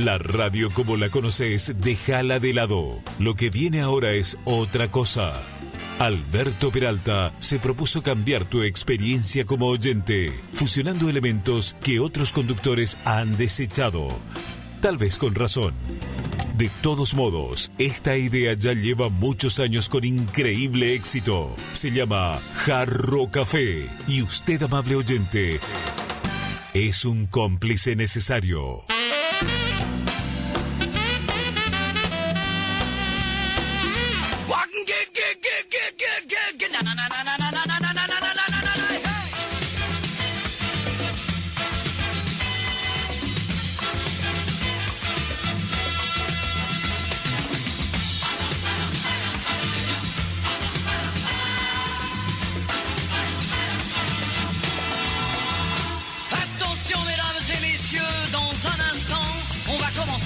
La radio como la conoces, déjala de lado. Lo que viene ahora es otra cosa. Alberto Peralta se propuso cambiar tu experiencia como oyente, fusionando elementos que otros conductores han desechado. Tal vez con razón. De todos modos, esta idea ya lleva muchos años con increíble éxito. Se llama Jarro Café y usted, amable oyente, es un cómplice necesario.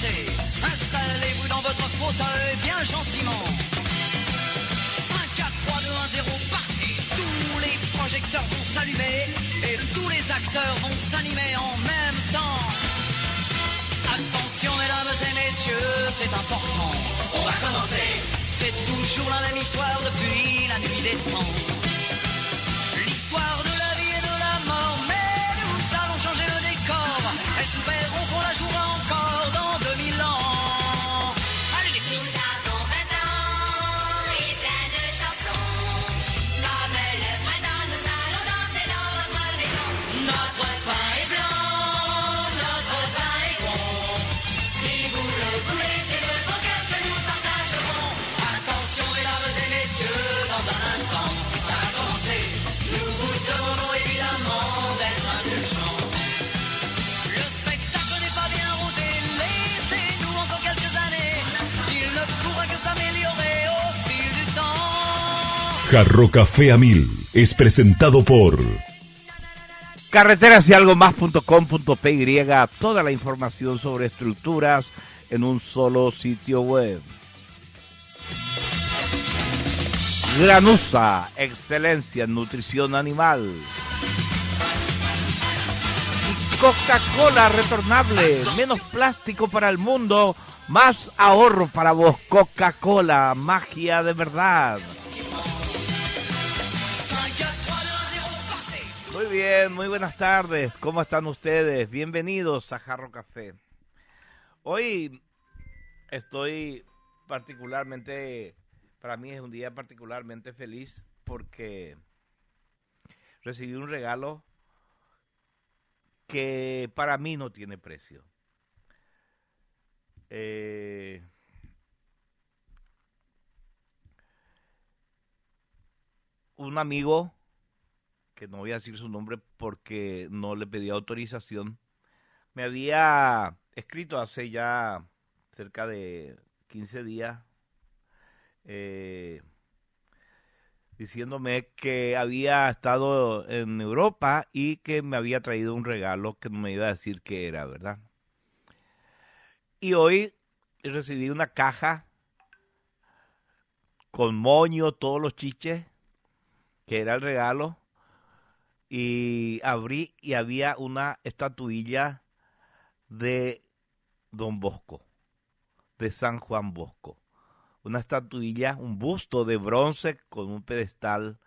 Installez-vous dans votre fauteuil bien gentiment. 5, 4, 3, 2, 1, 0, partez. Tous les projecteurs vont s'allumer et tous les acteurs vont s'animer en même temps. Attention mesdames et messieurs, c'est important. On va commencer. C'est toujours la même histoire depuis la nuit des temps. L'histoire de la vie et de la mort, mais nous allons changer le décor. Espérons qu'on la jouera encore dans 2000 ans. Jarro Café a 1000 es presentado por Carreteras y algo más.com.py, toda la información sobre estructuras en un solo sitio web. Granusa, excelencia en nutrición animal. Y Coca-Cola retornable, menos plástico para el mundo, más ahorro para vos. Coca-Cola, magia de verdad. Muy bien, muy buenas tardes. ¿Cómo están ustedes? Bienvenidos a Jarro Café. Hoy estoy particularmente, para mí es un día particularmente feliz porque recibí un regalo que para mí no tiene precio. Un amigo, que no voy a decir su nombre porque no le pedí autorización, me había escrito hace ya cerca de 15 días diciéndome que había estado en Europa y que me había traído un regalo que no me iba a decir qué era, ¿verdad? Y hoy recibí una caja con moño, todos los chiches, que era el regalo. Y abrí y había una estatuilla de Don Bosco, de San Juan Bosco. Una estatuilla, un busto de bronce con un pedestal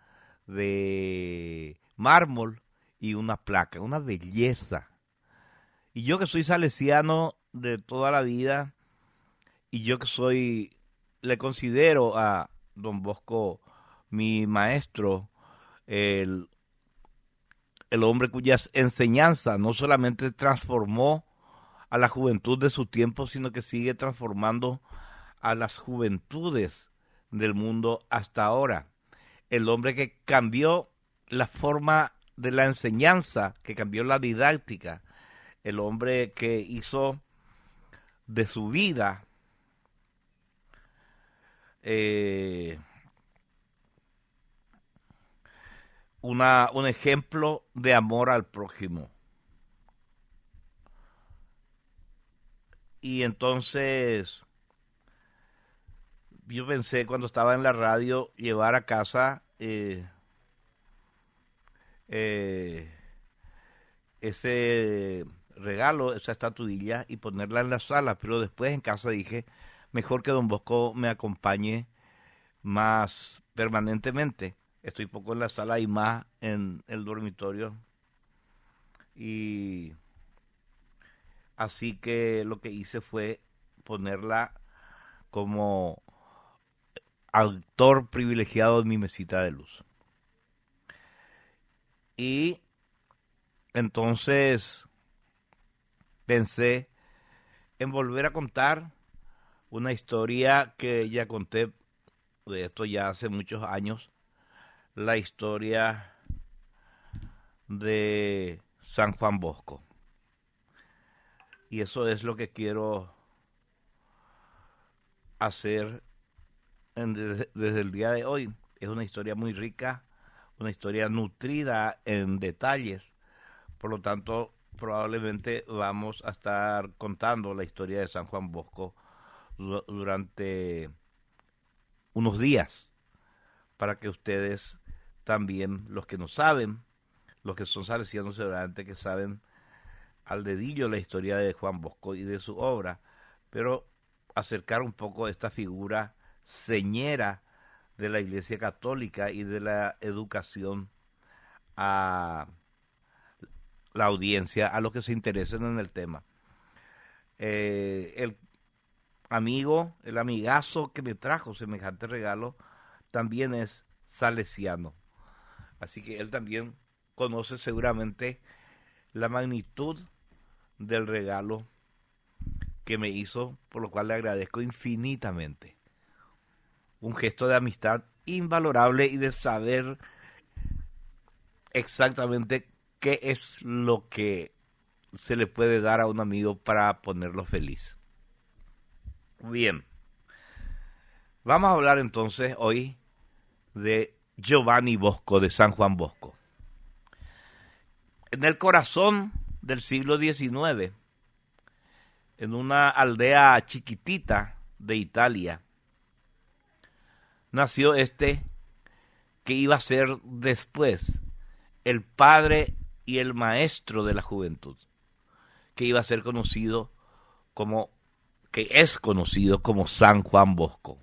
de mármol y una placa, una belleza. Y yo que soy salesiano de toda la vida, y yo que le considero a Don Bosco mi maestro, el hombre cuyas enseñanzas no solamente transformó a la juventud de su tiempo, sino que sigue transformando a las juventudes del mundo hasta ahora. El hombre que cambió la forma de la enseñanza, que cambió la didáctica. El hombre que hizo de su vida un ejemplo de amor al prójimo. Y entonces yo pensé, cuando estaba en la radio, llevar a casa ese regalo, esa estatuilla, y ponerla en la sala, pero después en casa dije, mejor que don Bosco me acompañe más permanentemente. Estoy poco en la sala y más en el dormitorio. Y así que lo que hice fue ponerla como autor privilegiado en mi mesita de luz. Y entonces pensé en volver a contar una historia que ya conté, de esto ya hace muchos años, la historia de San Juan Bosco. Y eso es lo que quiero hacer desde el día de hoy. Es una historia muy rica, una historia nutrida en detalles. Por lo tanto, probablemente vamos a estar contando la historia de San Juan Bosco durante unos días, para que ustedes también, los que no saben, los que son salesianos seguramente que saben al dedillo la historia de Juan Bosco y de su obra, pero acercar un poco esta figura señera de la Iglesia Católica y de la educación a la audiencia, a los que se interesen en el tema. El amigo, el amigazo que me trajo semejante regalo, también es salesiano. Así que él también conoce seguramente la magnitud del regalo que me hizo, por lo cual le agradezco infinitamente. Un gesto de amistad invalorable y de saber exactamente qué es lo que se le puede dar a un amigo para ponerlo feliz. Bien, vamos a hablar entonces hoy de Giovanni Bosco, de San Juan Bosco. En el corazón del siglo XIX, en una aldea chiquitita de Italia, nació este que iba a ser después el padre y el maestro de la juventud, que iba a ser conocido como, que es conocido como San Juan Bosco.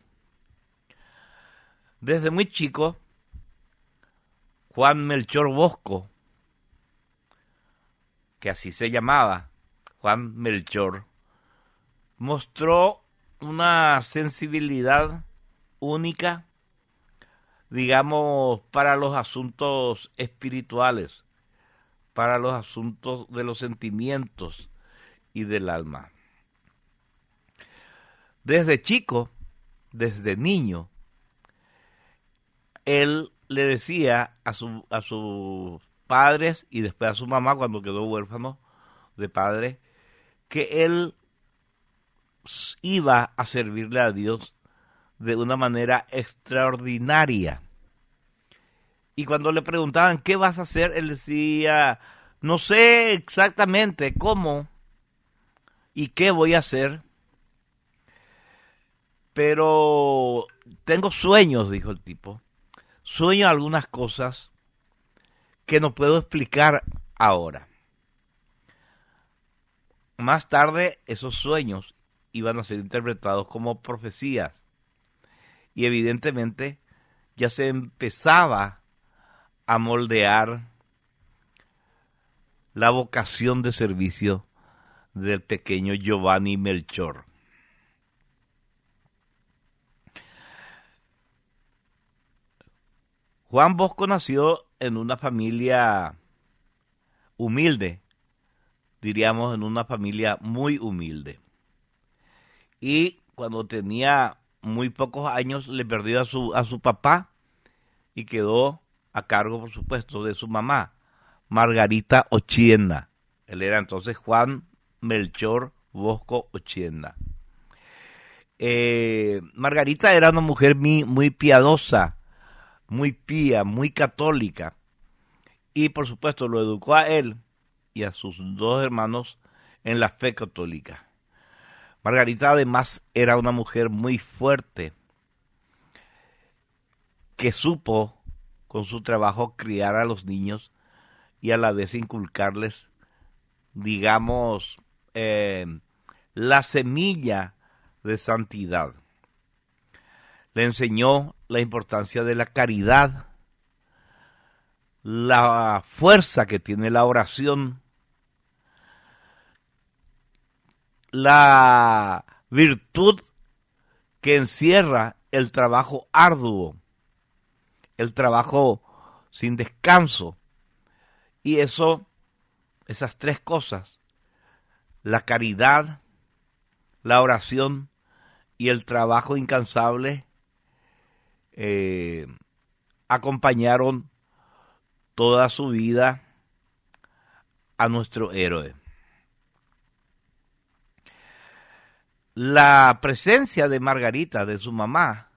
Desde muy chico, Juan Melchor Bosco, que así se llamaba, Juan Melchor, mostró una sensibilidad única, digamos, para los asuntos espirituales, para los asuntos de los sentimientos y del alma. Desde chico, desde niño, él le decía a sus padres y después a su mamá, cuando quedó huérfano de padre, que él iba a servirle a Dios de una manera extraordinaria. Y cuando le preguntaban, ¿qué vas a hacer? Él decía, no sé exactamente cómo y qué voy a hacer, pero tengo sueños, dijo el tipo. Sueño algunas cosas que no puedo explicar ahora. Más tarde, esos sueños iban a ser interpretados como profecías. Y evidentemente ya se empezaba a moldear la vocación de servicio del pequeño Giovanni Melchor. Juan Bosco nació en una familia humilde, diríamos en una familia muy humilde. Y cuando tenía muy pocos años le perdió a su papá y quedó a cargo, por supuesto, de su mamá, Margarita Ochienda. Él era entonces Juan Melchor Bosco Ochienda. Margarita era una mujer muy piadosa, muy pía, muy católica, y por supuesto lo educó a él y a sus dos hermanos en la fe católica. Margarita además era una mujer muy fuerte, que supo con su trabajo criar a los niños y a la vez inculcarles digamos, la semilla de santidad. Le enseñó la importancia de la caridad, la fuerza que tiene la oración, la virtud que encierra el trabajo arduo, el trabajo sin descanso. Y esas tres cosas, la caridad, la oración y el trabajo incansable, acompañaron toda su vida a nuestro héroe. La presencia de Margarita, de su mamá,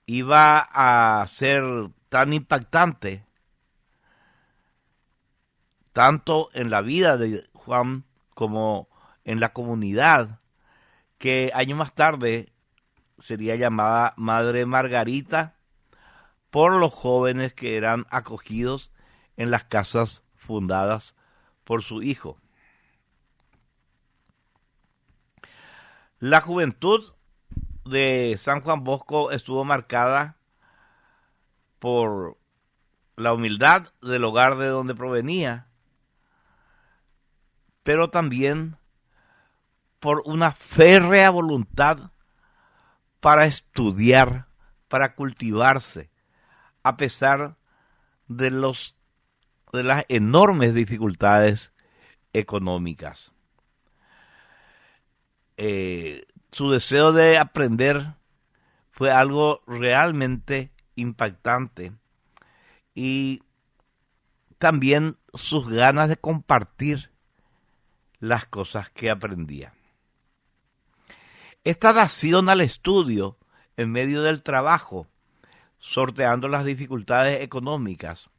iba a ser tan impactante, tanto en la vida de Juan como en la comunidad, que años más tarde sería llamada Madre Margarita por los jóvenes que eran acogidos en las casas fundadas por su hijo. La juventud de San Juan Bosco estuvo marcada por la humildad del hogar de donde provenía, pero también por una férrea voluntad para estudiar, para cultivarse, a pesar de las enormes dificultades económicas. Su deseo de aprender fue algo realmente impactante, y también sus ganas de compartir las cosas que aprendía. Esta dación al estudio en medio del trabajo, sorteando las dificultades económicas,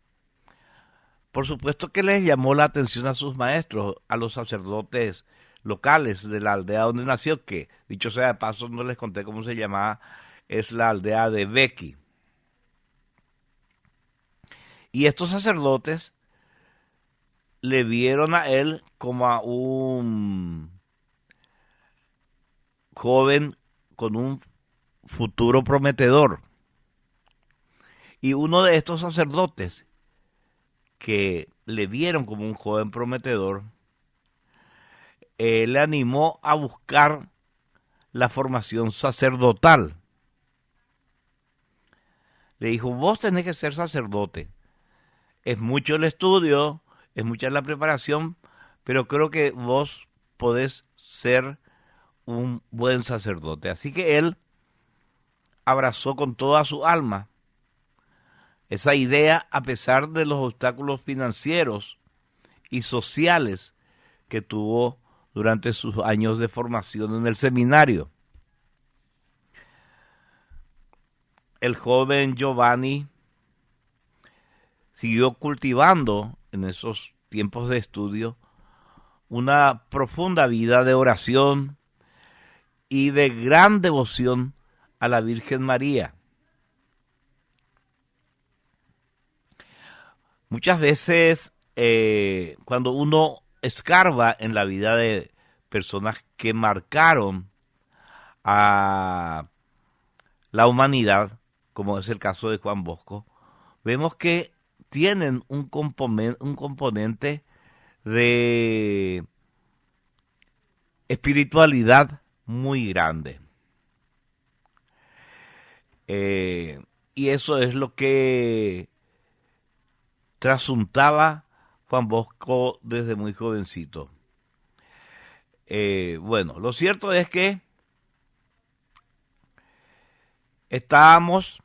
por supuesto que les llamó la atención a sus maestros, a los sacerdotes locales de la aldea donde nació, que, dicho sea de paso, no les conté cómo se llamaba, es la aldea de Bequi. Y estos sacerdotes le vieron a él como a un joven con un futuro prometedor. Y uno de estos sacerdotes que le vieron como un joven prometedor, le animó a buscar la formación sacerdotal. Le dijo: vos tenés que ser sacerdote. Es mucho el estudio, es mucha la preparación, pero creo que vos podés ser un buen sacerdote. Así que él abrazó con toda su alma esa idea, a pesar de los obstáculos financieros y sociales que tuvo durante sus años de formación en el seminario. El joven Giovanni siguió cultivando en esos tiempos de estudio una profunda vida de oración y de gran devoción a la Virgen María. Muchas veces cuando uno escarba en la vida de personas que marcaron a la humanidad, como es el caso de Juan Bosco, vemos que tienen un componente de espiritualidad muy grande. Y eso es lo que trasuntaba Juan Bosco desde muy jovencito. Bueno, lo cierto es que estábamos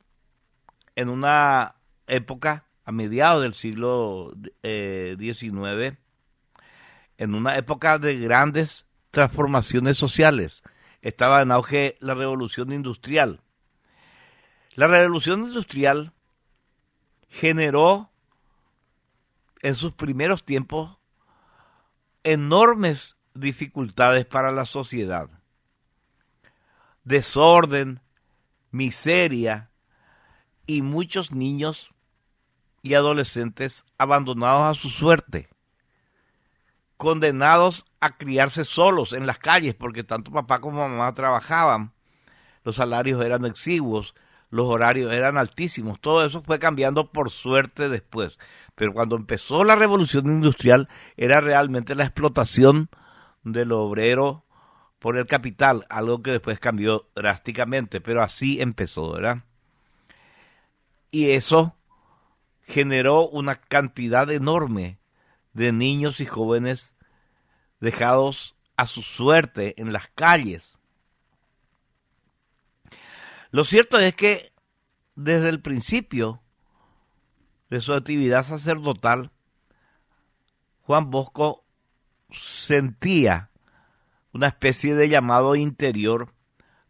en una época, a mediados del siglo XIX, en una época de grandes transformaciones sociales. Estaba en auge la revolución industrial. La revolución industrial generó en sus primeros tiempos enormes dificultades para la sociedad. Desorden, miseria y muchos niños y adolescentes abandonados a su suerte. condenados a criarse solos en las calles, porque tanto papá como mamá trabajaban, los salarios eran exiguos, los horarios eran altísimos, todo eso fue cambiando por suerte después. Pero cuando empezó la revolución industrial era realmente la explotación del obrero por el capital, algo que después cambió drásticamente, pero así empezó, ¿verdad? Y eso generó una cantidad enorme de niños y jóvenes dejados a su suerte en las calles. Lo cierto es que desde el principio de su actividad sacerdotal, Juan Bosco sentía una especie de llamado interior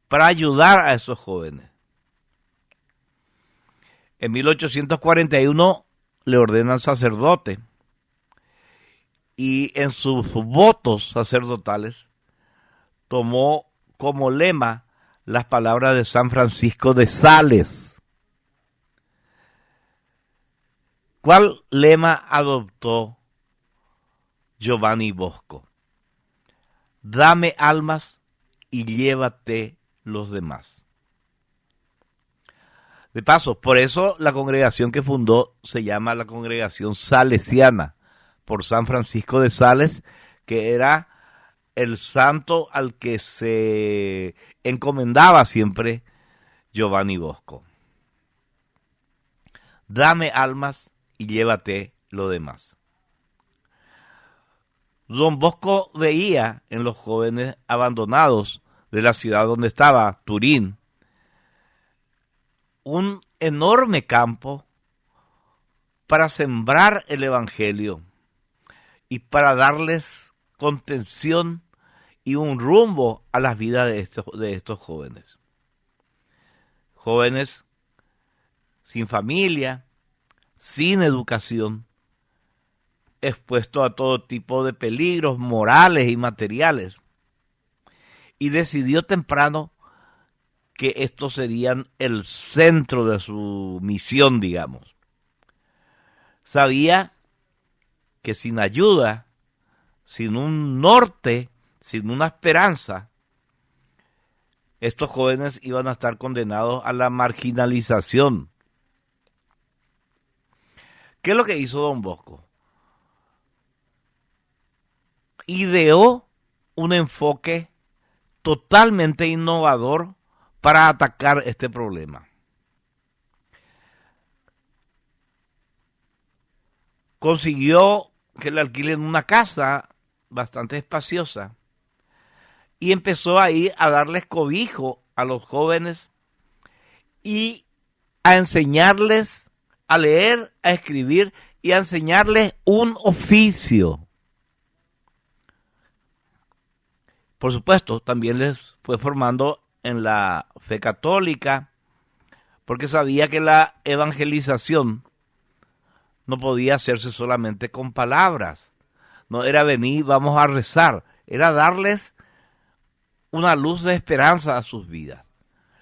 para ayudar a esos jóvenes. En 1841 le ordenan sacerdote y en sus votos sacerdotales tomó como lema las palabras de San Francisco de Sales. ¿Cuál lema adoptó Giovanni Bosco? Dame almas y llévate los demás. De paso, por eso la congregación que fundó se llama la Congregación Salesiana, por San Francisco de Sales, que era el santo al que se encomendaba siempre Giovanni Bosco. Dame almas y llévate lo demás. Don Bosco veía en los jóvenes abandonados de la ciudad donde estaba, Turín, un enorme campo para sembrar el evangelio y para darles contención y un rumbo a las vidas de estos jóvenes. Jóvenes sin familia, sin educación, expuestos a todo tipo de peligros morales y materiales. Y decidió temprano que estos serían el centro de su misión, digamos. Sabía que sin ayuda, sin un norte, sin una esperanza, estos jóvenes iban a estar condenados a la marginalización. ¿Qué es lo que hizo Don Bosco? Ideó un enfoque totalmente innovador para atacar este problema. Consiguió que le alquilen una casa bastante espaciosa y empezó ahí a darles cobijo a los jóvenes y a enseñarles a leer, a escribir y a enseñarles un oficio. Por supuesto, también les fue formando en la fe católica, porque sabía que la evangelización no podía hacerse solamente con palabras. No era venir, vamos a rezar. Era darles una luz de esperanza a sus vidas.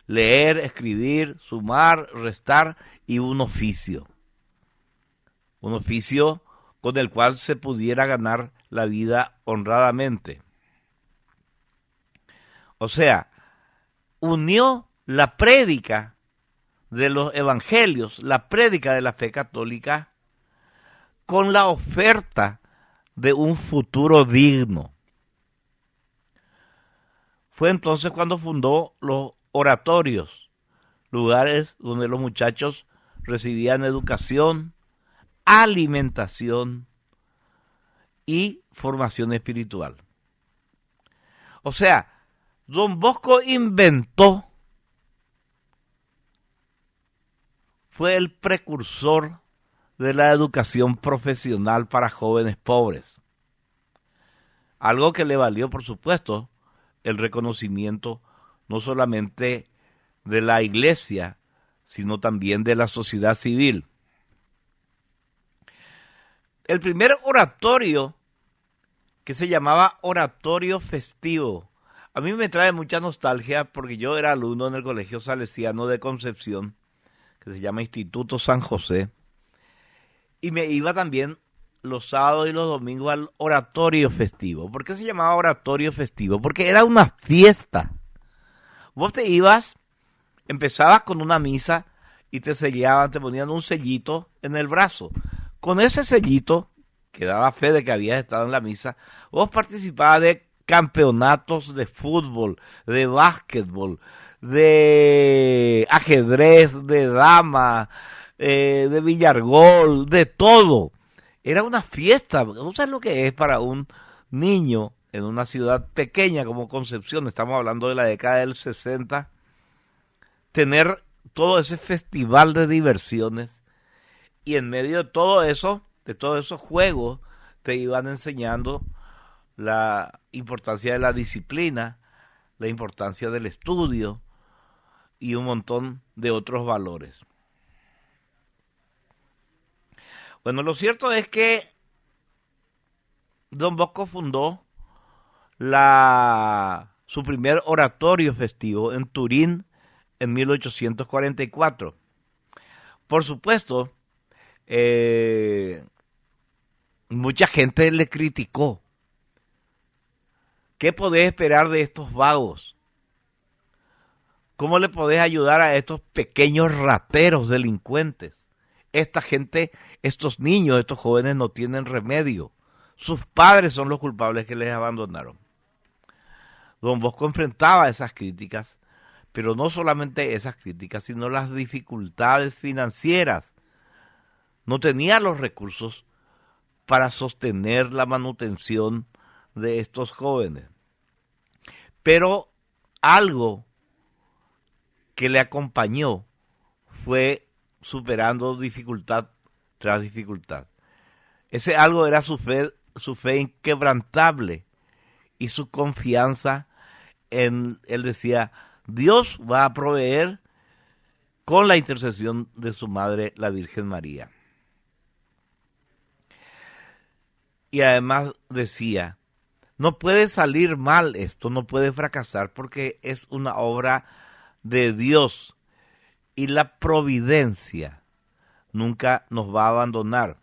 Leer, escribir, sumar, restar y un oficio. Un oficio con el cual se pudiera ganar la vida honradamente. O sea, unió la prédica de los evangelios, la prédica de la fe católica, con la oferta de un futuro digno. Fue entonces cuando fundó los oratorios, lugares donde los muchachos recibían educación, alimentación y formación espiritual. O sea, Don Bosco inventó, fue el precursor de la educación profesional para jóvenes pobres. Algo que le valió, por supuesto, el reconocimiento no solamente de la iglesia, sino también de la sociedad civil. El primer oratorio, que se llamaba Oratorio Festivo, a mí me trae mucha nostalgia porque yo era alumno en el Colegio Salesiano de Concepción, que se llama Instituto San José, y me iba también los sábados y los domingos al oratorio festivo. ¿Por qué se llamaba oratorio festivo? Porque era una fiesta. Vos te ibas, empezabas con una misa y te sellaban, te ponían un sellito en el brazo. Con ese sellito, que daba fe de que habías estado en la misa, vos participabas de campeonatos de fútbol, de básquetbol, de ajedrez, de dama, de billargol, de todo. Era una fiesta. ¿No sabes lo que es para un niño en una ciudad pequeña como Concepción? Estamos hablando de la década del 60. Tener todo ese festival de diversiones y en medio de todo eso, de todos esos juegos, te iban enseñando la importancia de la disciplina, la importancia del estudio y un montón de otros valores. Bueno, lo cierto es que Don Bosco fundó su primer oratorio festivo en Turín en 1844. Por supuesto, mucha gente le criticó. ¿Qué podés esperar de estos vagos? ¿Cómo le podés ayudar a estos pequeños rateros delincuentes? Esta gente, estos niños, estos jóvenes no tienen remedio. Sus padres son los culpables que les abandonaron. Don Bosco enfrentaba esas críticas, pero no solamente esas críticas, sino las dificultades financieras. No tenía los recursos para sostener la manutención de estos jóvenes. Pero algo que le acompañó fue superando dificultad tras dificultad. Ese algo era su fe inquebrantable y su confianza en, él decía, Dios va a proveer con la intercesión de su madre, la Virgen María. Y además decía, no puede salir mal esto, no puede fracasar porque es una obra de Dios y la providencia nunca nos va a abandonar.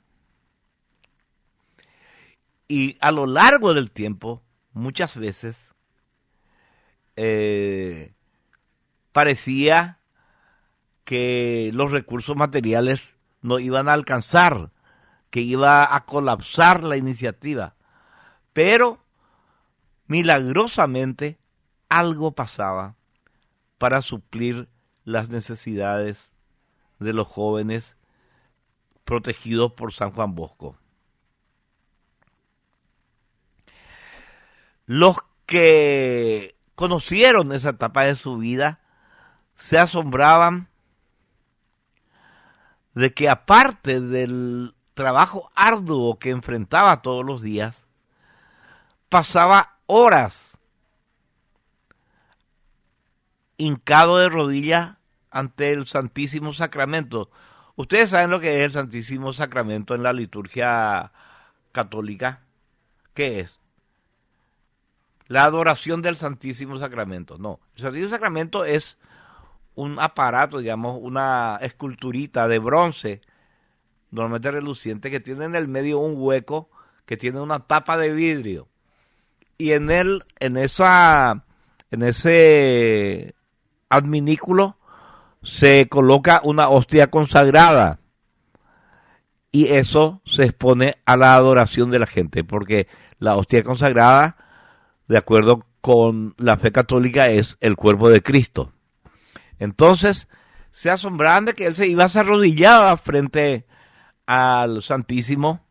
Y a lo largo del tiempo, muchas veces, parecía que los recursos materiales no iban a alcanzar, que iba a colapsar la iniciativa. Pero, milagrosamente, algo pasaba para suplir las necesidades de los jóvenes protegidos por San Juan Bosco. Los que conocieron esa etapa de su vida se asombraban de que aparte del trabajo arduo que enfrentaba todos los días, pasaba horas hincado de rodillas ante el Santísimo Sacramento. Ustedes saben lo que es el Santísimo Sacramento en la liturgia católica. ¿Qué es? La adoración del Santísimo Sacramento. No, el Santísimo Sacramento es un aparato, digamos, una esculturita de bronce, normalmente reluciente, que tiene en el medio un hueco que tiene una tapa de vidrio. Y en ese adminículo se coloca una hostia consagrada. Y eso se expone a la adoración de la gente, porque la hostia consagrada, de acuerdo con la fe católica, es el cuerpo de Cristo. Entonces, se asombraban de que él se iba a arrodillar frente al Santísimo.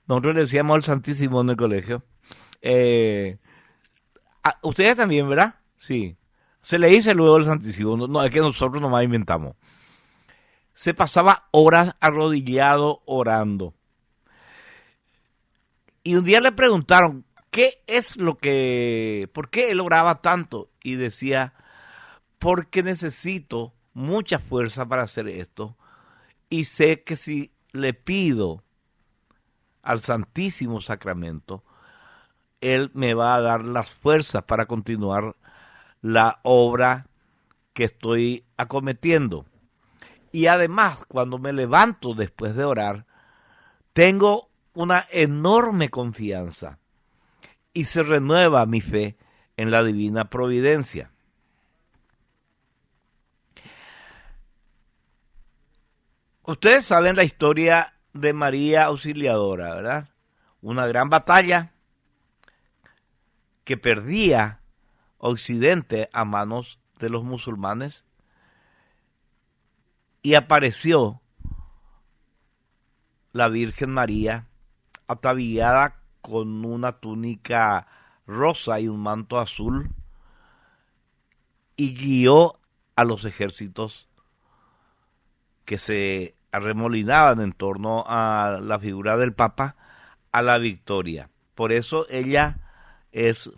Nosotros le decíamos al Santísimo en el colegio. Ustedes también, ¿verdad? Sí. Se le dice luego al Santísimo. No, es que nosotros nomás inventamos. Se pasaba horas arrodillado orando. Y un día le preguntaron, ¿por qué él oraba tanto? Y decía, porque necesito mucha fuerza para hacer esto. Y sé que si le pido al Santísimo Sacramento, Él me va a dar las fuerzas para continuar la obra que estoy acometiendo. Y además, cuando me levanto después de orar, tengo una enorme confianza y se renueva mi fe en la divina providencia. Ustedes saben la historia de María Auxiliadora, ¿verdad? Una gran batalla que perdía Occidente a manos de los musulmanes y apareció la Virgen María ataviada con una túnica rosa y un manto azul y guió a los ejércitos que se arremolinaban en torno a la figura del Papa a la victoria. Por eso ella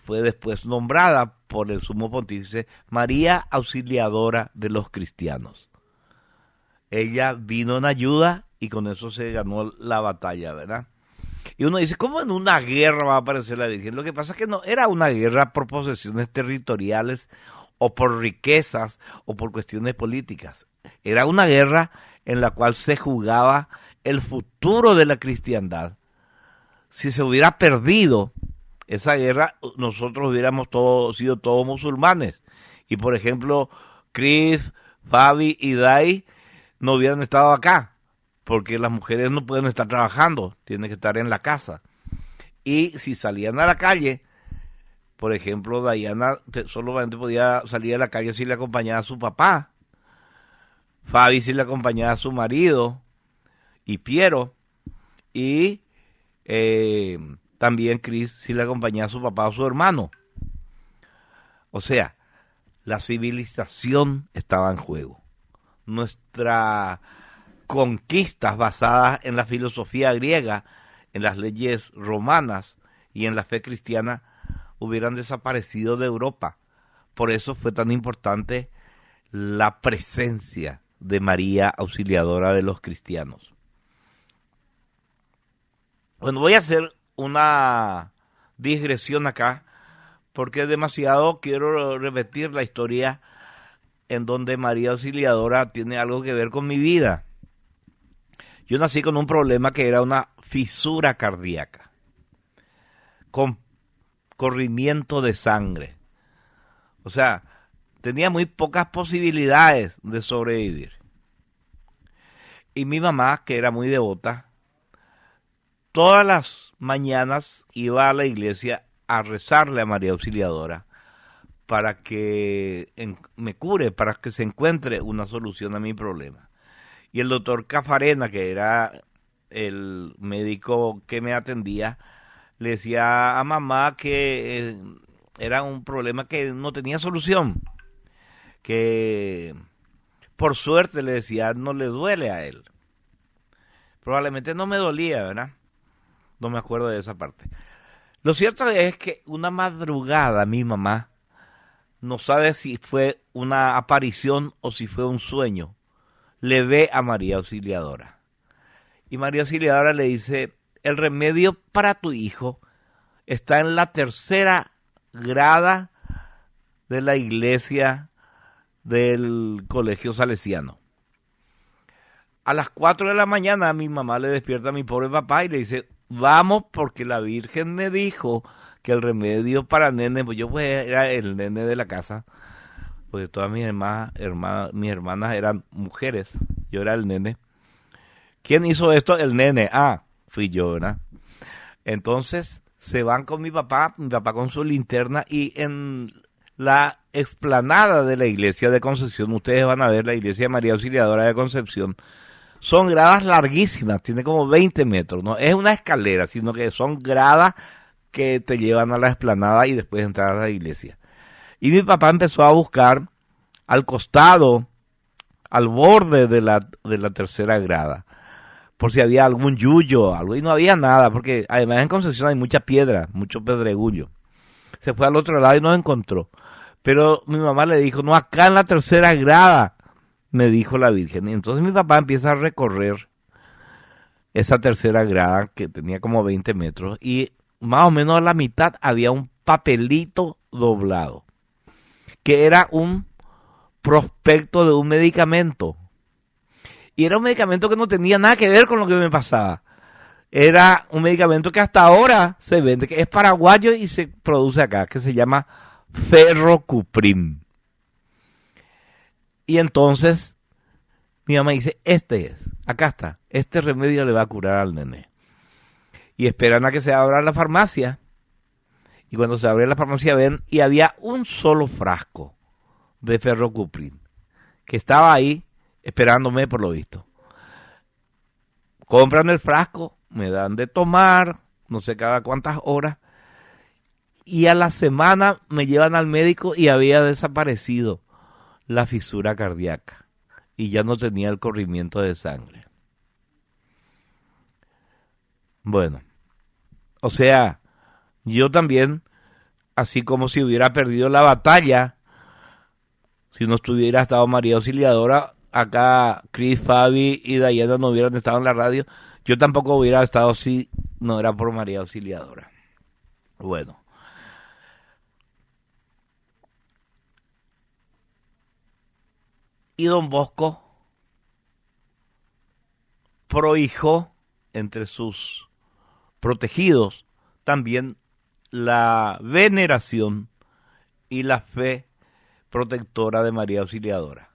fue después nombrada por el sumo pontífice María Auxiliadora de los cristianos. Ella vino en ayuda y con eso se ganó la batalla, ¿verdad? Y uno dice, ¿cómo en una guerra va a aparecer la Virgen? Lo que pasa es que no era una guerra por posesiones territoriales o por riquezas o por cuestiones políticas. Era una guerra en la cual se jugaba el futuro de la cristiandad. Si se hubiera perdido esa guerra, nosotros hubiéramos sido todos musulmanes. Y por ejemplo, Chris, Fabi y Dai no hubieran estado acá, porque las mujeres no pueden estar trabajando, tienen que estar en la casa. Y si salían a la calle, por ejemplo, Diana solamente podía salir a la calle si le acompañaba a su papá, Fabi si le acompañaba a su marido, y Piero, y también Chris si le acompañaba a su papá o su hermano. O sea, la civilización estaba en juego. Nuestras conquistas basadas en la filosofía griega, en las leyes romanas y en la fe cristiana hubieran desaparecido de Europa. Por eso fue tan importante la presencia de María Auxiliadora de los cristianos. Bueno, voy a hacer una digresión acá porque quiero repetir la historia en donde María Auxiliadora tiene algo que ver con mi vida. Yo nací con un problema que era una fisura cardíaca, con corrimiento de sangre. O sea, tenía muy pocas posibilidades de sobrevivir. Y mi mamá, que era muy devota, todas las mañanas iba a la iglesia a rezarle a María Auxiliadora para que me cure, para que se encuentre una solución a mi problema. Y el doctor Cafarena, que era el médico que me atendía, le decía a mamá que era un problema que no tenía solución, que por suerte, le decía, no le duele a él. Probablemente no me dolía, ¿verdad? No me acuerdo de esa parte. Lo cierto es que una madrugada mi mamá no sabe si fue una aparición o si fue un sueño. Le ve a María Auxiliadora. Y María Auxiliadora le dice, el remedio para tu hijo está en la 3ª grada de la iglesia del colegio salesiano. A las 4 de la mañana mi mamá le despierta a mi pobre papá y le dice, vamos porque la Virgen me dijo que el remedio para nene, pues yo pues era el nene de la casa, porque todas mis hermanas eran mujeres, yo era el nene. ¿Quién hizo esto? El nene. Ah, fui yo, ¿verdad? Entonces se van con mi papá con su linterna y en la explanada de la iglesia de Concepción, ustedes van a ver la iglesia de María Auxiliadora de Concepción, son gradas larguísimas, tiene como 20 metros, no es una escalera, sino que son gradas que te llevan a la explanada y después entrar a la iglesia. Y mi papá empezó a buscar al costado, al borde de la 3ª grada, por si había algún yuyo o algo, y no había nada, porque además en Concepción hay mucha piedra, mucho pedregullo. Se fue al otro lado y no encontró. Pero mi mamá le dijo, no, acá en la 3ª grada, me dijo la Virgen. Y entonces mi papá empieza a recorrer esa 3ª grada, que tenía como 20 metros, y más o menos a la mitad había un papelito doblado, que era un prospecto de un medicamento. Y era un medicamento que no tenía nada que ver con lo que me pasaba. era un medicamento que hasta ahora se vende, que es paraguayo y se produce acá, que se llama ferrocuprim. Y entonces mi mamá dice, acá está, este remedio le va a curar al nene. Y esperan a que se abra la farmacia. Y cuando se abre la farmacia ven, y había un solo frasco de ferrocuprim, que estaba ahí esperándome por lo visto. Compran el frasco, me dan de tomar, no sé cada cuántas horas, y a la semana me llevan al médico y había desaparecido la fisura cardíaca y ya no tenía el corrimiento de sangre. Bueno, o sea, yo también, así como si hubiera perdido la batalla, si no estuviera estado María Auxiliadora, acá Chris, Fabi y Dayana no hubieran estado en la radio, yo tampoco hubiera estado si no era por María Auxiliadora. Bueno. Y don Bosco prohijó entre sus protegidos también la veneración y la fe protectora de María Auxiliadora.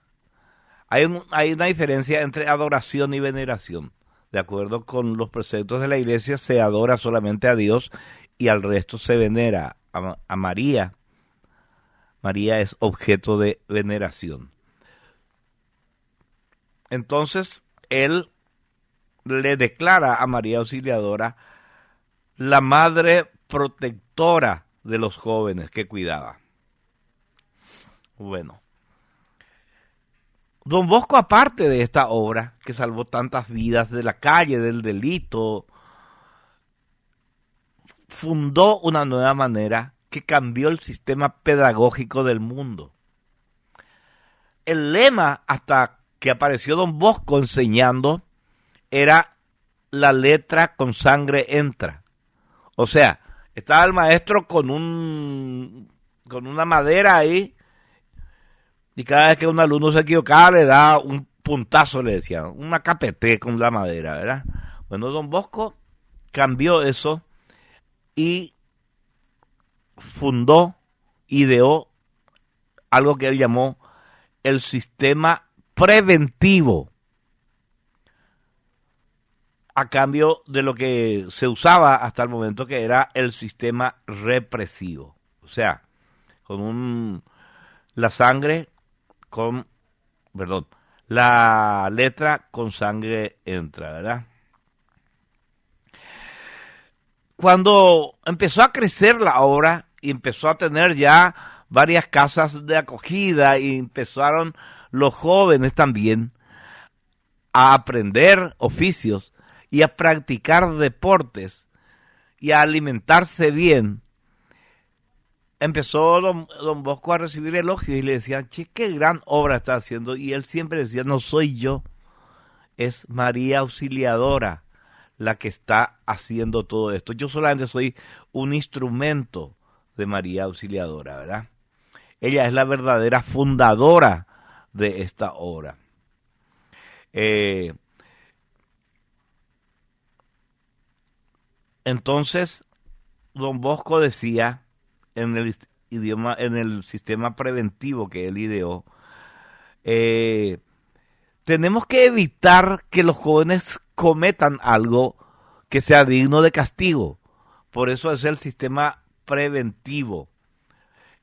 Hay una diferencia entre adoración y veneración. De acuerdo con los preceptos de la iglesia, se adora solamente a Dios y al resto se venera a María. María es objeto de veneración. Entonces, él le declara a María Auxiliadora la madre protectora de los jóvenes que cuidaba. Bueno, don Bosco, aparte de esta obra que salvó tantas vidas de la calle, del delito, fundó una nueva manera que cambió el sistema pedagógico del mundo. El lema, hasta que apareció don Bosco enseñando, era la letra con sangre entra. O sea, estaba el maestro con una madera ahí, y cada vez que un alumno se equivocaba le daba un puntazo, le decía, una capeté con la madera, ¿verdad? Bueno, don Bosco cambió eso y ideó algo que él llamó el sistema preventivo, a cambio de lo que se usaba hasta el momento, que era el sistema represivo. O sea, la letra con sangre entra, ¿verdad? Cuando empezó a crecer la obra y empezó a tener ya varias casas de acogida y empezaron los jóvenes también a aprender oficios y a practicar deportes y a alimentarse bien, empezó don Bosco a recibir elogios y le decían, che, qué gran obra está haciendo. Y él siempre decía, no soy yo, es María Auxiliadora la que está haciendo todo esto. Yo solamente soy un instrumento de María Auxiliadora, ¿verdad? Ella es la verdadera fundadora de esta obra. Entonces, don Bosco decía en el sistema preventivo que él ideó, tenemos que evitar que los jóvenes cometan algo que sea digno de castigo. Por eso es el sistema preventivo.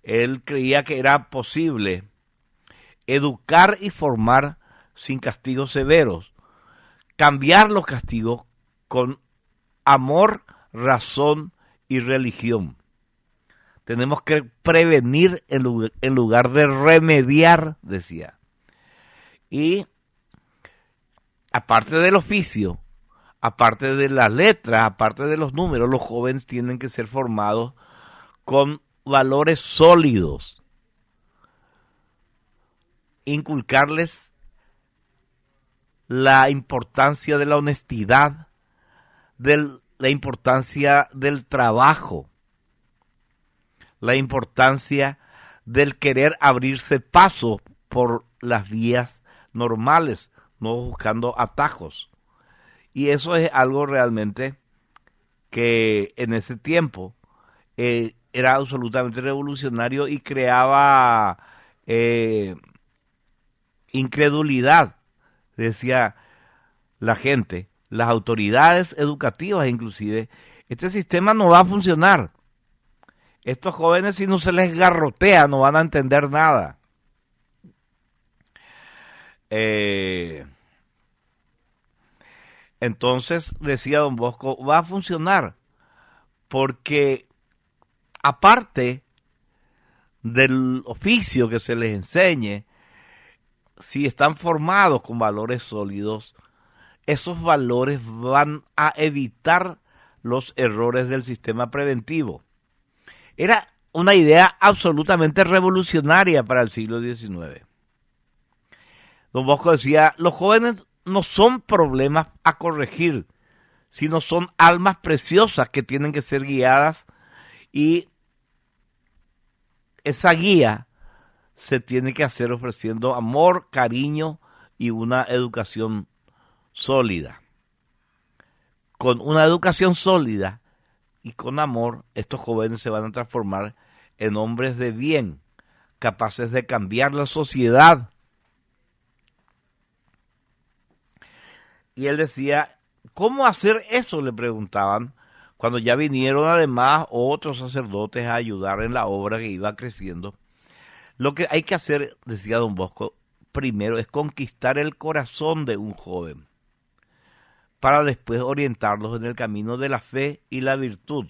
Él creía que era posible educar y formar sin castigos severos, cambiar los castigos con amor, razón y religión. Tenemos que prevenir en lugar de remediar, decía. Y aparte del oficio, aparte de las letras, aparte de los números, los jóvenes tienen que ser formados con valores sólidos. Inculcarles la importancia de la honestidad, la importancia del trabajo, la importancia del querer abrirse paso por las vías normales, no buscando atajos. Y eso es algo realmente que en ese tiempo era absolutamente revolucionario y creaba incredulidad, decía la gente, las autoridades educativas inclusive. Este sistema no va a funcionar. Estos jóvenes, si no se les garrotea, no van a entender nada. Entonces, decía don Bosco, va a funcionar porque aparte del oficio que se les enseñe, si están formados con valores sólidos, esos valores van a evitar los errores del sistema preventivo. Era una idea absolutamente revolucionaria para el siglo XIX. Don Bosco decía, los jóvenes no son problemas a corregir, sino son almas preciosas que tienen que ser guiadas, y esa guía se tiene que hacer ofreciendo amor, cariño y una educación sólida. Con una educación sólida y con amor, estos jóvenes se van a transformar en hombres de bien, capaces de cambiar la sociedad. Y él decía, ¿cómo hacer eso?, le preguntaban, cuando ya vinieron además otros sacerdotes a ayudar en la obra que iba creciendo. Lo que hay que hacer, decía don Bosco, primero es conquistar el corazón de un joven, para después orientarlos en el camino de la fe y la virtud.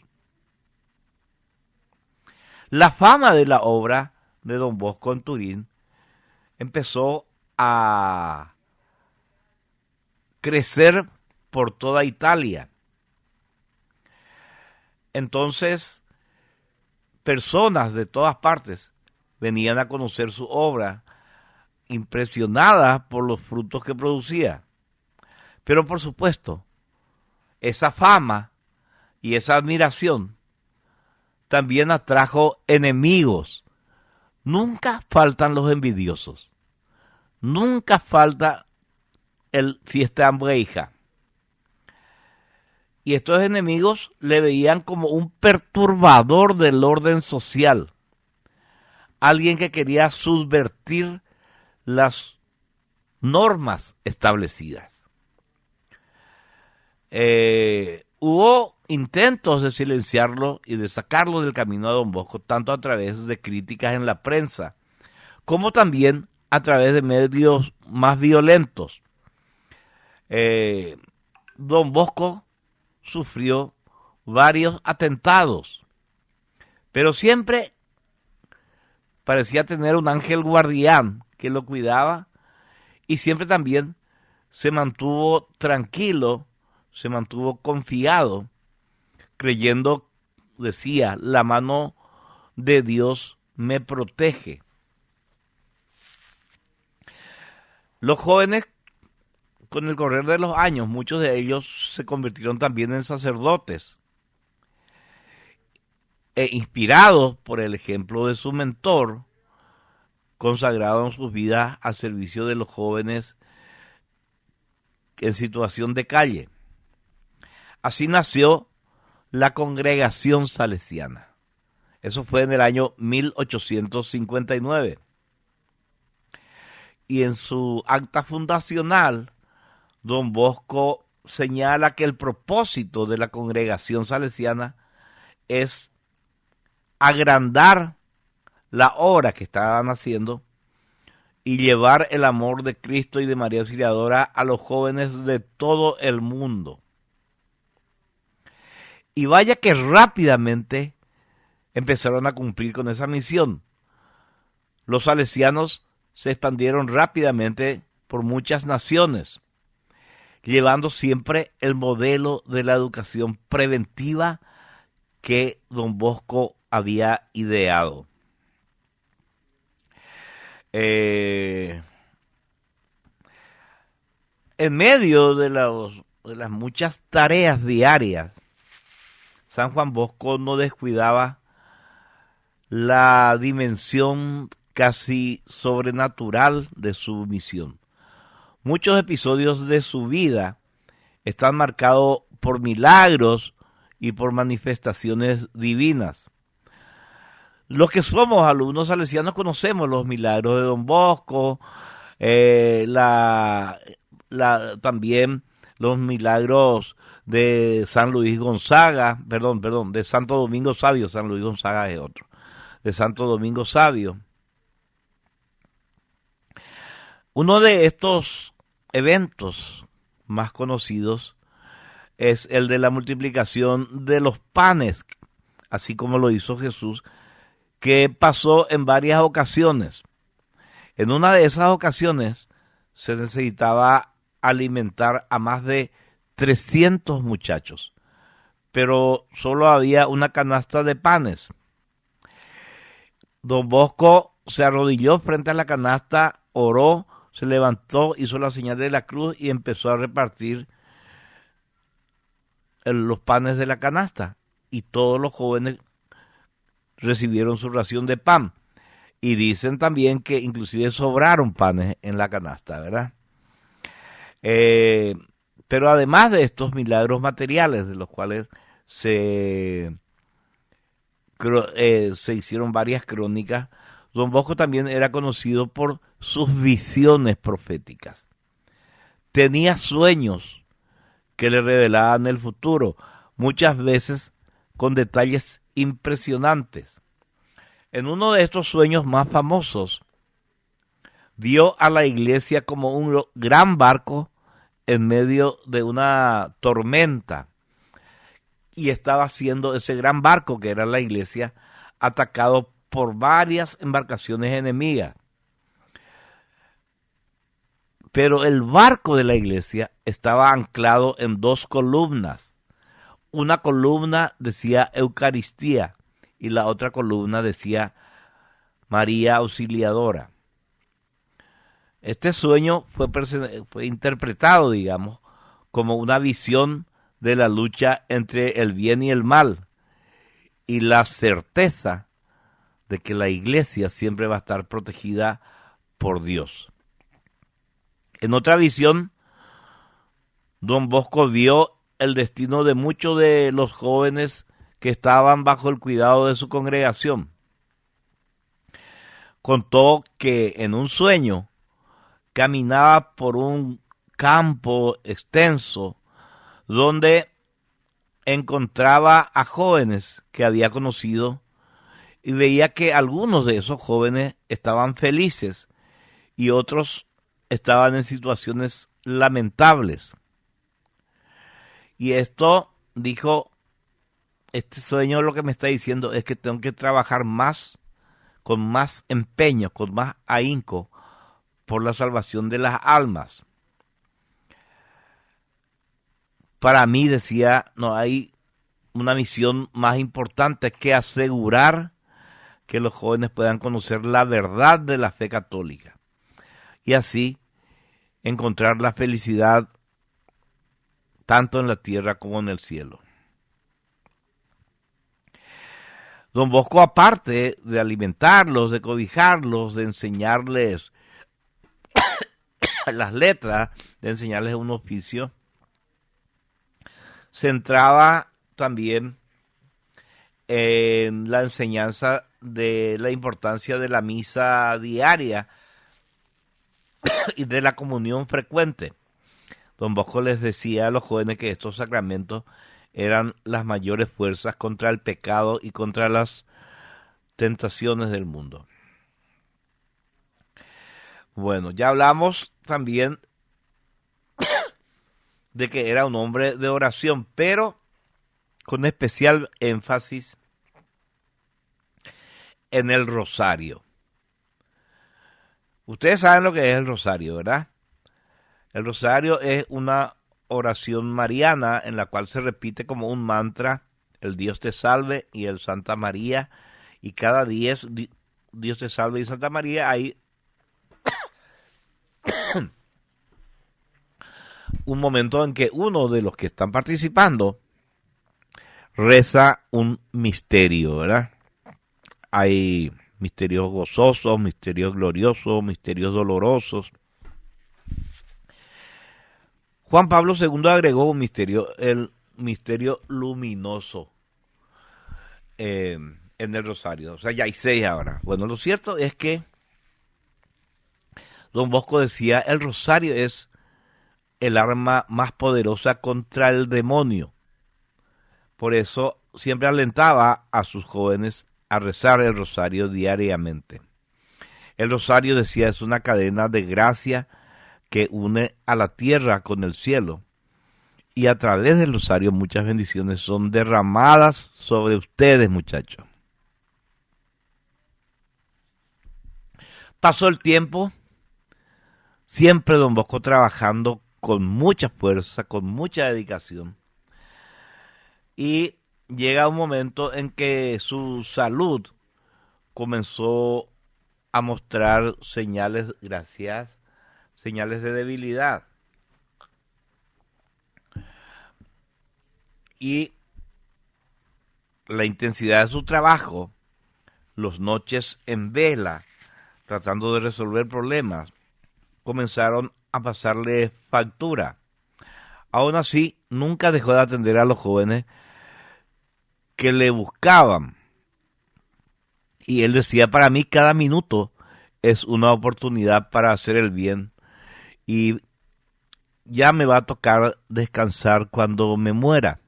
La fama de la obra de don Bosco en Turín empezó a crecer por toda Italia. Entonces, personas de todas partes venían a conocer su obra, impresionadas por los frutos que producía. Pero por supuesto, esa fama y esa admiración también atrajo enemigos. Nunca faltan los envidiosos. Nunca falta el fiestambreija. Y estos enemigos le veían como un perturbador del orden social. Alguien que quería subvertir las normas establecidas. Hubo intentos de silenciarlo y de sacarlo del camino a don Bosco, tanto a través de críticas en la prensa, como también a través de medios más violentos. Don Bosco sufrió varios atentados, pero siempre parecía tener un ángel guardián que lo cuidaba, y siempre también se mantuvo tranquilo, se mantuvo confiado, creyendo, decía, la mano de Dios me protege. Los jóvenes, con el correr de los años, muchos de ellos se convirtieron también en sacerdotes, inspirados por el ejemplo de su mentor, consagraron sus vidas al servicio de los jóvenes en situación de calle. Así nació la Congregación Salesiana. Eso fue en el año 1859. Y en su acta fundacional, don Bosco señala que el propósito de la Congregación Salesiana es agrandar la obra que estaban haciendo y llevar el amor de Cristo y de María Auxiliadora a los jóvenes de todo el mundo. Y vaya que rápidamente empezaron a cumplir con esa misión. Los salesianos se expandieron rápidamente por muchas naciones, llevando siempre el modelo de la educación preventiva que don Bosco había ideado. En medio de las muchas tareas diarias, San Juan Bosco no descuidaba la dimensión casi sobrenatural de su misión. Muchos episodios de su vida están marcados por milagros y por manifestaciones divinas. Los que somos alumnos salesianos conocemos los milagros de Don Bosco, también los milagros de San Luis Gonzaga, de Santo Domingo Sabio. San Luis Gonzaga es otro, de Santo Domingo Sabio. Uno de estos eventos más conocidos es el de la multiplicación de los panes, así como lo hizo Jesús, que pasó en varias ocasiones. En una de esas ocasiones se necesitaba alimentar a más de 300 muchachos, pero solo había una canasta de panes. Don Bosco se arrodilló frente a la canasta, oró, se levantó, hizo la señal de la cruz y empezó a repartir los panes de la canasta. Y todos los jóvenes recibieron su ración de pan. Y dicen también que inclusive sobraron panes en la canasta, ¿verdad? Pero además de estos milagros materiales, de los cuales se hicieron varias crónicas, Don Bosco también era conocido por sus visiones proféticas. Tenía sueños que le revelaban el futuro, muchas veces con detalles impresionantes. En uno de estos sueños más famosos, vio a la iglesia como un gran barco en medio de una tormenta, y estaba siendo ese gran barco, que era la iglesia, atacado por varias embarcaciones enemigas. Pero el barco de la iglesia estaba anclado en dos columnas. Una columna decía Eucaristía y la otra columna decía María Auxiliadora. Este sueño fue interpretado, digamos, como una visión de la lucha entre el bien y el mal y la certeza de que la iglesia siempre va a estar protegida por Dios. En otra visión, Don Bosco vio el destino de muchos de los jóvenes que estaban bajo el cuidado de su congregación. Contó que en un sueño caminaba por un campo extenso donde encontraba a jóvenes que había conocido y veía que algunos de esos jóvenes estaban felices y otros estaban en situaciones lamentables. Y esto, dijo, este sueño lo que me está diciendo es que tengo que trabajar más, con más empeño, con más ahínco, por la salvación de las almas. Para mí, decía, no hay una misión más importante que asegurar que los jóvenes puedan conocer la verdad de la fe católica y así encontrar la felicidad tanto en la tierra como en el cielo. Don Bosco, aparte de alimentarlos, de cobijarlos, de enseñarles las letras, de enseñarles un oficio, se centraba también en la enseñanza de la importancia de la misa diaria y de la comunión frecuente. Don Bosco les decía a los jóvenes que estos sacramentos eran las mayores fuerzas contra el pecado y contra las tentaciones del mundo. Bueno, ya hablamos también de que era un hombre de oración, pero con especial énfasis en el rosario. Ustedes saben lo que es el rosario, ¿verdad? El rosario es una oración mariana en la cual se repite como un mantra el Dios te salve y el Santa María, y cada 10 Dios te salve y Santa María hay un momento en que uno de los que están participando reza un misterio, ¿verdad? Hay misterios gozosos, misterios gloriosos, misterios dolorosos. Juan Pablo II agregó un misterio, el misterio luminoso en el rosario. O sea, ya hay 6 ahora. Bueno, lo cierto es que Don Bosco decía, el rosario es el arma más poderosa contra el demonio. Por eso siempre alentaba a sus jóvenes a rezar el rosario diariamente. El rosario, decía, es una cadena de gracia que une a la tierra con el cielo. Y a través del rosario muchas bendiciones son derramadas sobre ustedes, muchachos. Pasó el tiempo, siempre Don Bosco trabajando con mucha fuerza, con mucha dedicación. Y llega un momento en que su salud comenzó a mostrar señales de debilidad. Y la intensidad de su trabajo, las noches en vela, tratando de resolver problemas, comenzaron a pasarle factura. Aún así, nunca dejó de atender a los jóvenes que le buscaban. Y él decía, para mí cada minuto es una oportunidad para hacer el bien. Y ya me va a tocar descansar cuando me muera.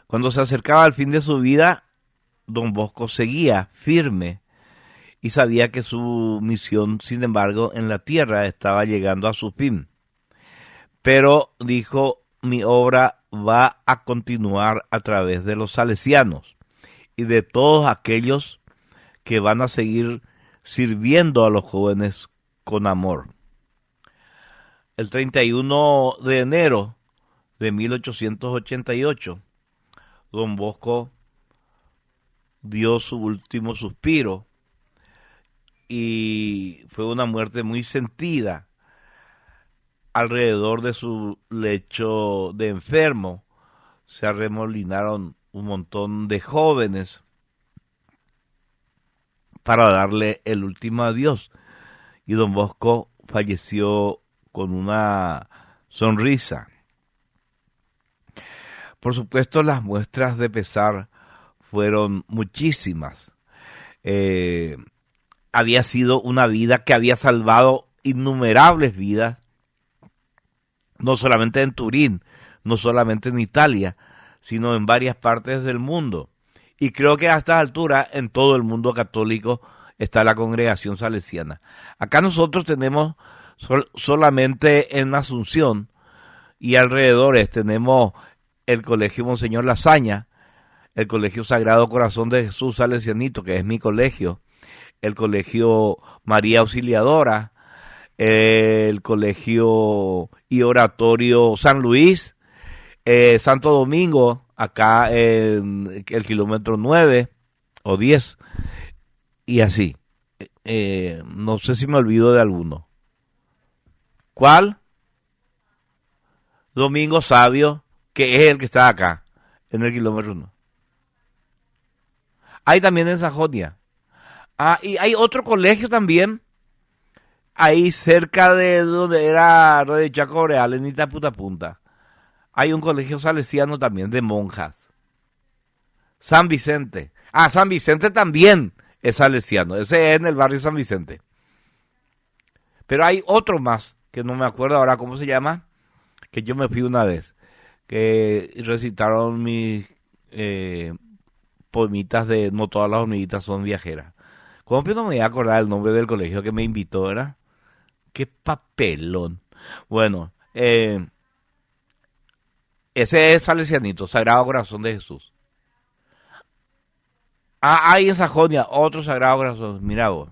Cuando se acercaba al fin de su vida, Don Bosco seguía firme y sabía que su misión, sin embargo, en la tierra estaba llegando a su fin. Pero dijo, mi obra va a continuar a través de los salesianos y de todos aquellos que van a seguir sirviendo a los jóvenes con amor. El 31 de enero de 1888, Don Bosco dio su último suspiro y fue una muerte muy sentida. Alrededor de su lecho de enfermo se arremolinaron un montón de jóvenes para darle el último adiós. Y Don Bosco falleció con una sonrisa. Por supuesto, las muestras de pesar fueron muchísimas. Había sido una vida que había salvado innumerables vidas, no solamente en Turín, no solamente en Italia, sino en varias partes del mundo. Y creo que a estas alturas en todo el mundo católico está la congregación salesiana. Acá nosotros tenemos solamente en Asunción y alrededores tenemos el Colegio Monseñor Lasaña, el Colegio Sagrado Corazón de Jesús Salesianito, que es mi colegio, el Colegio María Auxiliadora, el Colegio y Oratorio San Luis, Santo Domingo, acá en el kilómetro 9 o 10, y así. No sé si me olvido de alguno. ¿Cuál? Domingo Sabio, que es el que está acá, en el kilómetro 1. Hay también en Sajonia. Y hay otro colegio también, ahí cerca de donde era Radio Chaco Real, en Itaputapunta. Hay un colegio salesiano también de monjas. San Vicente. San Vicente también es salesiano. Ese es en el barrio San Vicente. Pero hay otro más, que no me acuerdo ahora cómo se llama, que yo me fui una vez, que recitaron mis poemitas de No todas las hormiguitas son viajeras. ¿Cómo que no me voy a acordar el nombre del colegio que me invitó, verdad? ¡Qué papelón! Bueno, ese es salesianito, Sagrado Corazón de Jesús. Hay en Sajonia otro Sagrado Corazón, mira vos.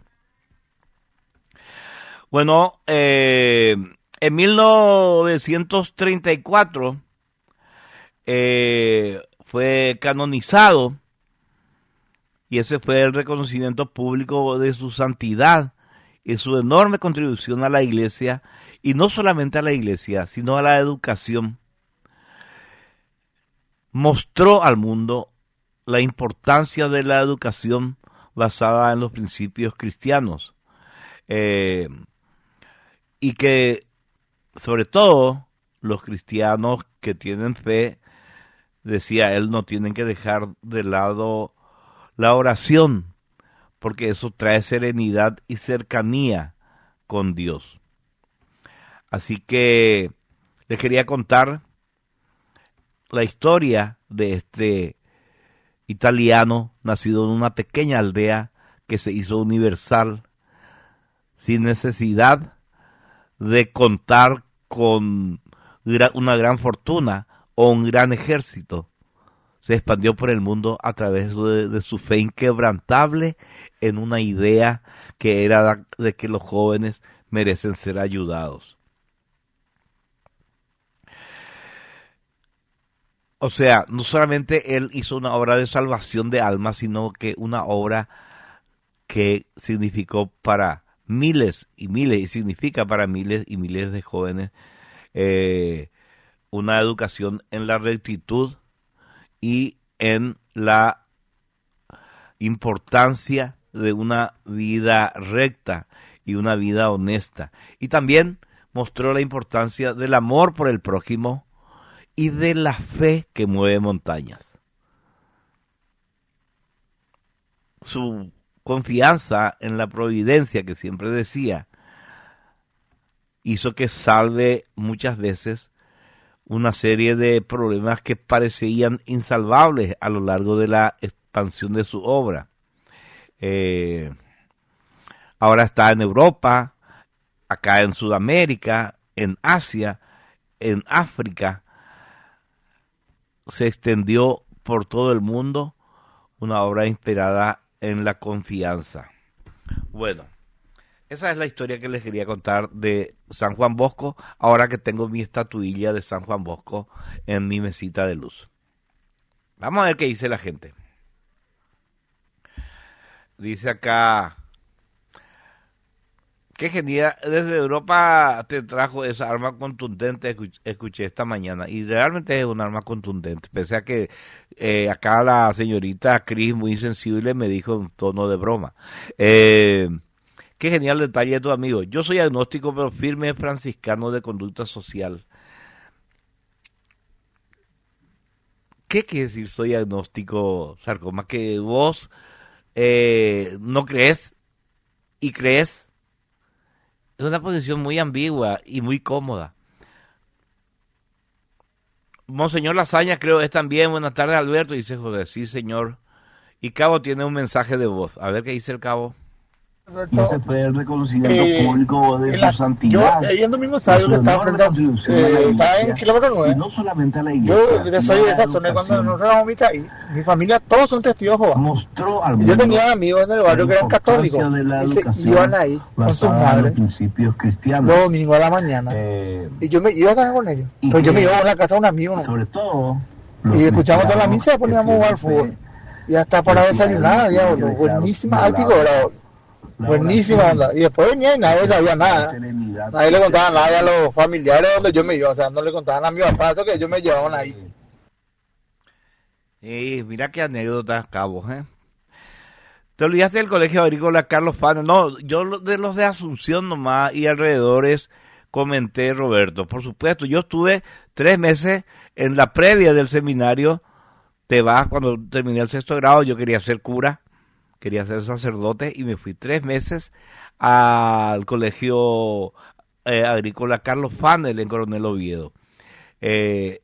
Bueno, en 1934 fue canonizado y ese fue el reconocimiento público de su santidad y su enorme contribución a la iglesia, y no solamente a la iglesia, sino a la educación. Mostró al mundo la importancia de la educación basada en los principios cristianos, y que sobre todo los cristianos que tienen fe, decía él, no tienen que dejar de lado la oración, porque eso trae serenidad y cercanía con Dios. Así que les quería contar la historia de este italiano nacido en una pequeña aldea que se hizo universal sin necesidad de contar con una gran fortuna o un gran ejército. Se expandió por el mundo a través de su fe inquebrantable en una idea que era de que los jóvenes merecen ser ayudados. O sea, no solamente él hizo una obra de salvación de almas, sino que una obra que significó para miles y miles, y significa para miles y miles de jóvenes, una educación en la rectitud y en la importancia de una vida recta y una vida honesta. Y también mostró la importancia del amor por el prójimo y de la fe que mueve montañas. Su confianza en la providencia, que siempre decía, hizo que salve muchas veces una serie de problemas que parecían insalvables a lo largo de la expansión de su obra. Ahora está en Europa, acá en Sudamérica, en Asia, en África. Se extendió por todo el mundo una obra inspirada en la confianza. Bueno, esa es la historia que les quería contar de San Juan Bosco, ahora que tengo mi estatuilla de San Juan Bosco en mi mesita de luz. Vamos a ver qué dice la gente. Dice acá, qué genial, desde Europa te trajo esa arma contundente, escuché esta mañana, y realmente es un arma contundente, pese a que acá la señorita Cris, muy sensible, me dijo en tono de broma. Qué genial detalle de tu amigo. Yo soy agnóstico, pero firme franciscano de conducta social. ¿Qué quiere decir soy agnóstico, Sarcoma? Que vos no crees y crees. Es una posición muy ambigua y muy cómoda. Monseñor Lasaña, creo, es también. Buenas tardes, Alberto. Dice José, sí, señor. Y Cabo tiene un mensaje de voz. A ver qué dice el Cabo. Alberto, no se puede el reconocimiento público de su santidad. Yo el domingo sabio que estaba frente está en kilómetro 9. Y no solamente a la iglesia. Yo soy de esa zona cuando nos reunimos y mi familia, todos son testigos de Jehová. Mostró al mundo. Yo tenía amigos en el barrio que eran católicos y se iban ahí con sus madres principios cristianos. los domingos a la mañana. Y yo me iba a salir con ellos. Pero yo me iba a la casa de un amigo, ¿no? Sobre todo. Y escuchamos toda la misa y poníamos a jugar fútbol. Y hasta para desayunar, había buenísima altigora. Buenísima onda. Y después venía y nadie sabía nada. Nadie le contaba nada a los familiares donde yo me iba. O sea, no le contaban a mi papá eso que ellos me llevaban ahí. Mira qué anécdotas, Cabo, Te olvidaste del Colegio Agrícola Carlos Fana. No, yo de los de Asunción nomás y alrededores comenté, Roberto. Por supuesto, yo estuve 3 meses en la previa del seminario. Te vas cuando terminé el 6º grado, yo quería ser cura. Quería ser sacerdote y me fui 3 meses al Colegio Agrícola Carlos Fanel en Coronel Oviedo.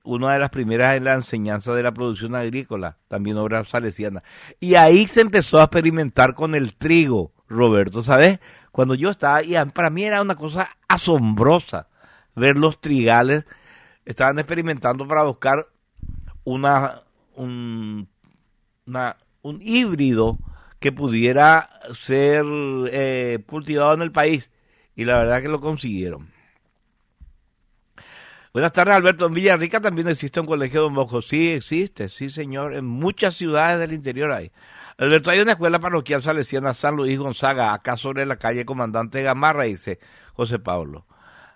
Una de las primeras en la enseñanza de la producción agrícola, también obra salesiana. Y ahí se empezó a experimentar con el trigo, Roberto, ¿sabes? Cuando yo estaba ahí, para mí era una cosa asombrosa ver los trigales. Estaban experimentando para buscar un híbrido que pudiera ser cultivado en el país, y la verdad que lo consiguieron. Buenas tardes, Alberto. En Villarrica también existe un colegio Don Bosco. Sí, existe, sí, señor. En muchas ciudades del interior hay. Alberto, hay una escuela parroquial salesiana San Luis Gonzaga, acá sobre la calle Comandante Gamarra, dice José Pablo.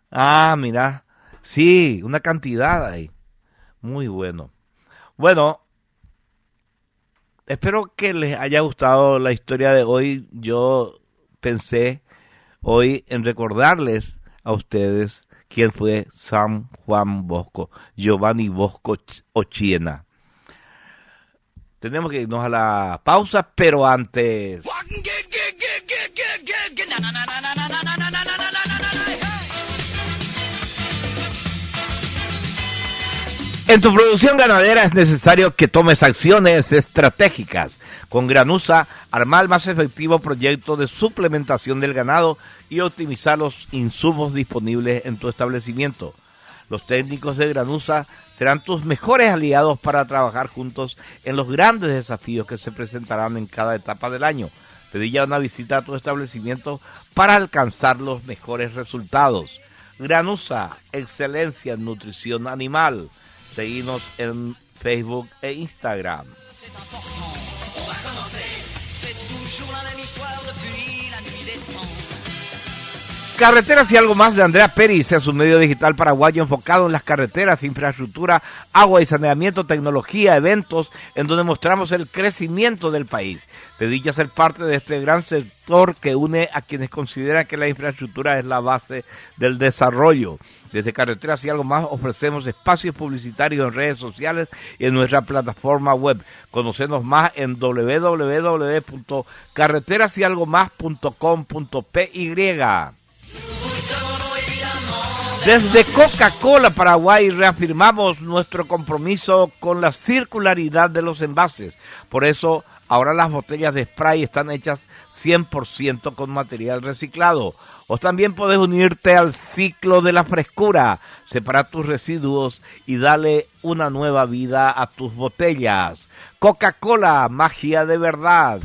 Ah, mira, sí, una cantidad ahí. Muy bueno. Bueno, espero que les haya gustado la historia de hoy. Yo pensé hoy en recordarles a ustedes quién fue San Juan Bosco, Giovanni Bosco Ochiena. Tenemos que irnos a la pausa, pero antes... En tu producción ganadera es necesario que tomes acciones estratégicas. Con Granusa, armar el más efectivo proyecto de suplementación del ganado y optimizar los insumos disponibles en tu establecimiento. Los técnicos de Granusa serán tus mejores aliados para trabajar juntos en los grandes desafíos que se presentarán en cada etapa del año. Pedí ya una visita a tu establecimiento para alcanzar los mejores resultados. Granusa, excelencia en nutrición animal. Seguinos en Facebook e Instagram. Carreteras y algo más de Andrea Peris es un medio digital paraguayo enfocado en las carreteras, infraestructura, agua y saneamiento, tecnología, eventos, en donde mostramos el crecimiento del país. Pedí ya ser parte de este gran sector que une a quienes consideran que la infraestructura es la base del desarrollo. Desde Carreteras y algo más ofrecemos espacios publicitarios en redes sociales y en nuestra plataforma web. Conocenos más en www.carreterasyalgomás.com.py. Desde Coca-Cola Paraguay reafirmamos nuestro compromiso con la circularidad de los envases. Por eso, ahora las botellas de spray están hechas 100% con material reciclado. O también puedes unirte al ciclo de la frescura, separar tus residuos y darle una nueva vida a tus botellas. Coca-Cola, magia de verdad.